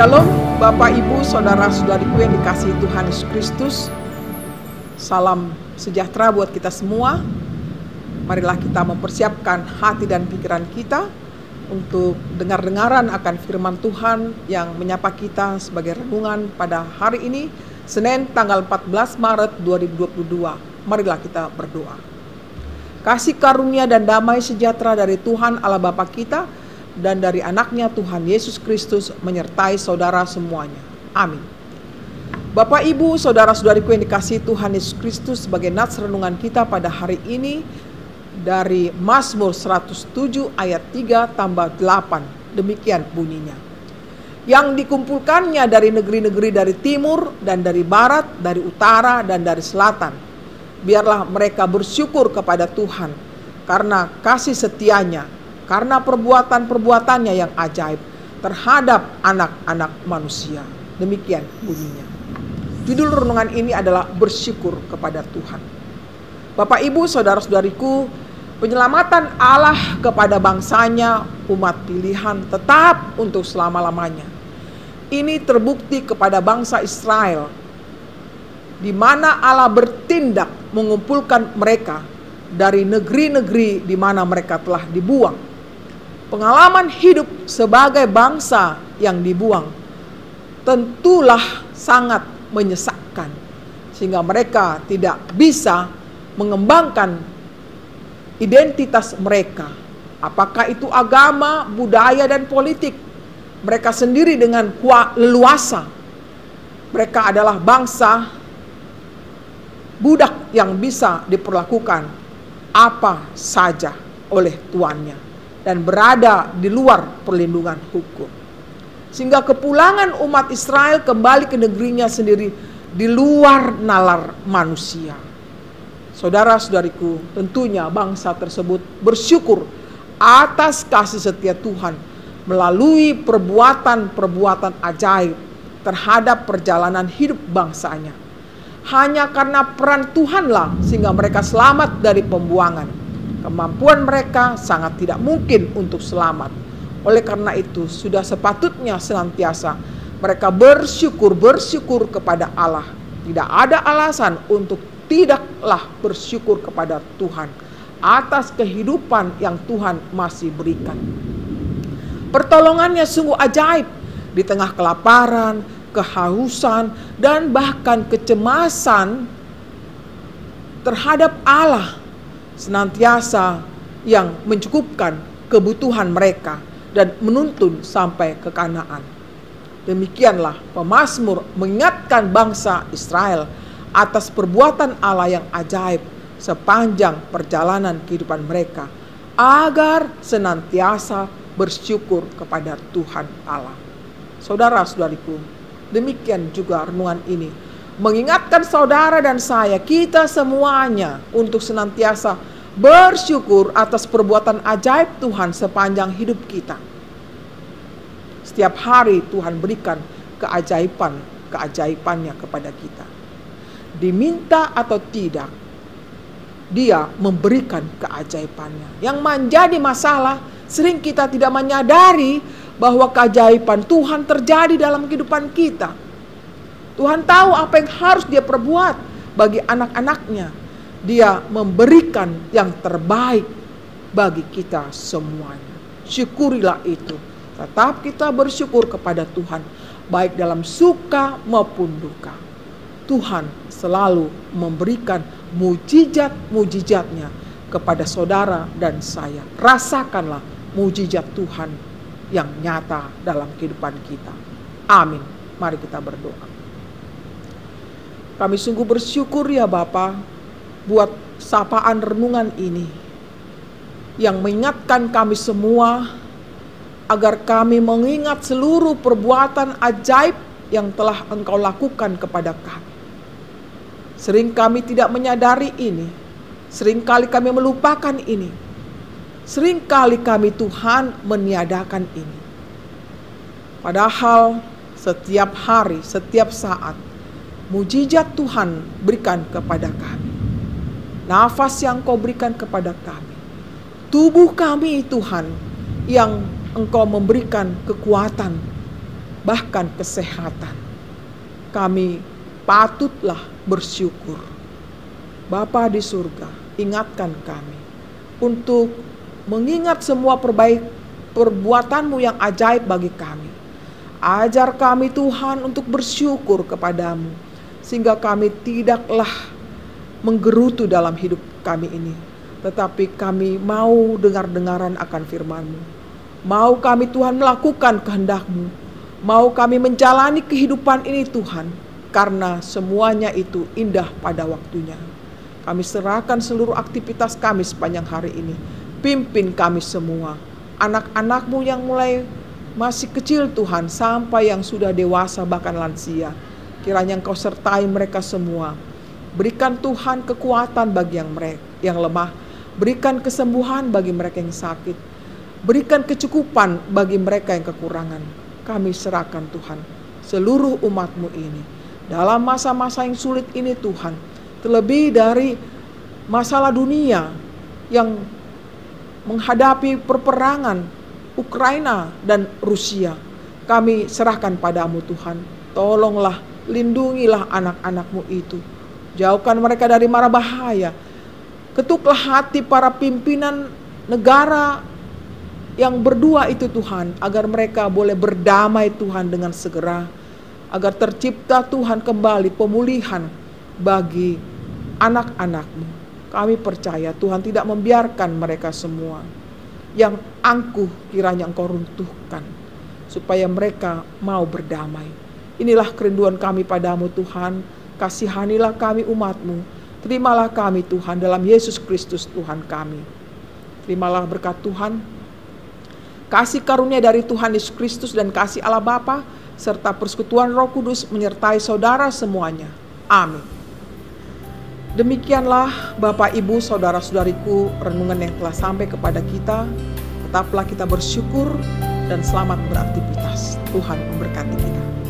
Shalom Bapak Ibu Saudara-saudariku yang dikasihi Tuhan Yesus Kristus. Salam sejahtera buat kita semua. Marilah kita mempersiapkan hati dan pikiran kita untuk dengar-dengaran akan firman Tuhan yang menyapa kita sebagai renungan pada hari ini, Senin tanggal 14 Maret 2022. Marilah kita berdoa. Kasih karunia dan damai sejahtera dari Tuhan Allah Bapa kita dan dari anaknya Tuhan Yesus Kristus menyertai saudara semuanya. Amin. Bapak Ibu Saudara-saudariku yang dikasihi Tuhan Yesus Kristus, sebagai nats renungan kita pada hari ini dari Mazmur 107 ayat 3 tambah 8. Demikian bunyinya. Yang dikumpulkannya dari negeri-negeri dari timur dan dari barat, dari utara dan dari selatan. Biarlah mereka bersyukur kepada Tuhan karena kasih setianya, karena perbuatan-perbuatannya yang ajaib terhadap anak-anak manusia. Demikian bunyinya. Judul renungan ini adalah bersyukur kepada Tuhan. Bapak Ibu Saudara-saudariku, penyelamatan Allah kepada bangsanya, umat pilihan, tetap untuk selama-lamanya. Ini terbukti kepada bangsa Israel, di mana Allah bertindak mengumpulkan mereka dari negeri-negeri di mana mereka telah dibuang. Pengalaman hidup sebagai bangsa yang dibuang tentulah sangat menyesakkan, sehingga mereka tidak bisa mengembangkan identitas mereka, apakah itu agama, budaya, dan politik. Mereka sendiri dengan leluasa. Mereka adalah bangsa budak yang bisa diperlakukan apa saja oleh tuannya dan berada di luar perlindungan hukum. Sehingga kepulangan umat Israel kembali ke negerinya sendiri di luar nalar manusia. Saudara-saudariku, tentunya bangsa tersebut bersyukur atas kasih setia Tuhan melalui perbuatan-perbuatan ajaib terhadap perjalanan hidup bangsanya. Hanya karena peran Tuhanlah sehingga mereka selamat dari pembuangan. Kemampuan mereka sangat tidak mungkin untuk selamat. Oleh karena itu, sudah sepatutnya senantiasa mereka bersyukur kepada Allah. Tidak ada alasan untuk tidaklah bersyukur kepada Tuhan atas kehidupan yang Tuhan masih berikan. Pertolongannya sungguh ajaib di tengah kelaparan, kehausan, dan bahkan kecemasan terhadap Allah. Senantiasa yang mencukupkan kebutuhan mereka dan menuntun sampai ke Kanaan. Demikianlah pemazmur mengingatkan bangsa Israel atas perbuatan Allah yang ajaib sepanjang perjalanan kehidupan mereka, agar senantiasa bersyukur kepada Tuhan Allah. Saudara-saudariku, demikian juga renungan ini mengingatkan saudara dan saya, kita semuanya, untuk senantiasa bersyukur atas perbuatan ajaib Tuhan sepanjang hidup kita. Setiap hari Tuhan berikan keajaibannya kepada kita. Diminta atau tidak, Dia memberikan keajaibannya. Yang menjadi masalah, sering kita tidak menyadari bahwa keajaiban Tuhan terjadi dalam kehidupan kita. Tuhan tahu apa yang harus Dia perbuat bagi anak-anaknya. Dia memberikan yang terbaik bagi kita semuanya. Syukurilah itu. Tetap kita bersyukur kepada Tuhan, baik dalam suka maupun duka. Tuhan selalu memberikan mujizat-mujizatnya kepada saudara dan saya. Rasakanlah mujizat Tuhan yang nyata dalam kehidupan kita. Amin. Mari kita berdoa. Kami sungguh bersyukur ya Bapa, buat sapaan renungan ini yang mengingatkan kami semua agar kami mengingat seluruh perbuatan ajaib yang telah Engkau lakukan kepada kami. Sering kami tidak menyadari ini, seringkali kami melupakan ini, seringkali kami Tuhan meniadakan ini. Padahal setiap hari, setiap saat, mujizat Tuhan berikan kepada kami. Nafas yang Kau berikan kepada kami. Tubuh kami Tuhan yang Engkau memberikan kekuatan bahkan kesehatan. Kami patutlah bersyukur. Bapa di surga, ingatkan kami untuk mengingat semua perbuatan-Mu yang ajaib bagi kami. Ajar kami Tuhan untuk bersyukur kepadamu, sehingga kami tidaklah menggerutu dalam hidup kami ini, tetapi kami mau dengar-dengaran akan firman-Mu. Mau kami Tuhan melakukan kehendak-Mu. Mau kami menjalani kehidupan ini Tuhan, karena semuanya itu indah pada waktunya. Kami serahkan seluruh aktivitas kami sepanjang hari ini. Pimpin kami semua, anak-anak-Mu yang mulai masih kecil Tuhan, sampai yang sudah dewasa bahkan lansia. Kiranya Engkau sertai mereka semua. Berikan Tuhan kekuatan bagi yang lemah. Berikan kesembuhan bagi mereka yang sakit. Berikan kecukupan bagi mereka yang kekurangan. Kami serahkan Tuhan seluruh umat-Mu ini dalam masa-masa yang sulit ini Tuhan. Terlebih dari masalah dunia yang menghadapi perperangan Ukraina dan Rusia. Kami serahkan padamu Tuhan. Tolonglah, lindungilah anak-anak-Mu itu. Jauhkan mereka dari mara bahaya. Ketuklah hati para pimpinan negara yang berdua itu Tuhan, agar mereka boleh berdamai Tuhan dengan segera. Agar tercipta Tuhan kembali pemulihan bagi anak-anak-Mu. Kami percaya Tuhan tidak membiarkan mereka semua. Yang angkuh kiranya Engkau runtuhkan, supaya mereka mau berdamai. Inilah kerinduan kami padamu Tuhan. Kasihanilah kami umat-Mu. Terimalah kami Tuhan dalam Yesus Kristus Tuhan kami. Terimalah berkat Tuhan, kasih karunia dari Tuhan Yesus Kristus dan kasih Allah Bapa serta persekutuan Roh Kudus menyertai saudara semuanya. Amin. Demikianlah Bapak Ibu saudara-saudariku, renungan yang telah sampai kepada kita. Tetaplah kita bersyukur dan selamat beraktivitas. Tuhan memberkati kita.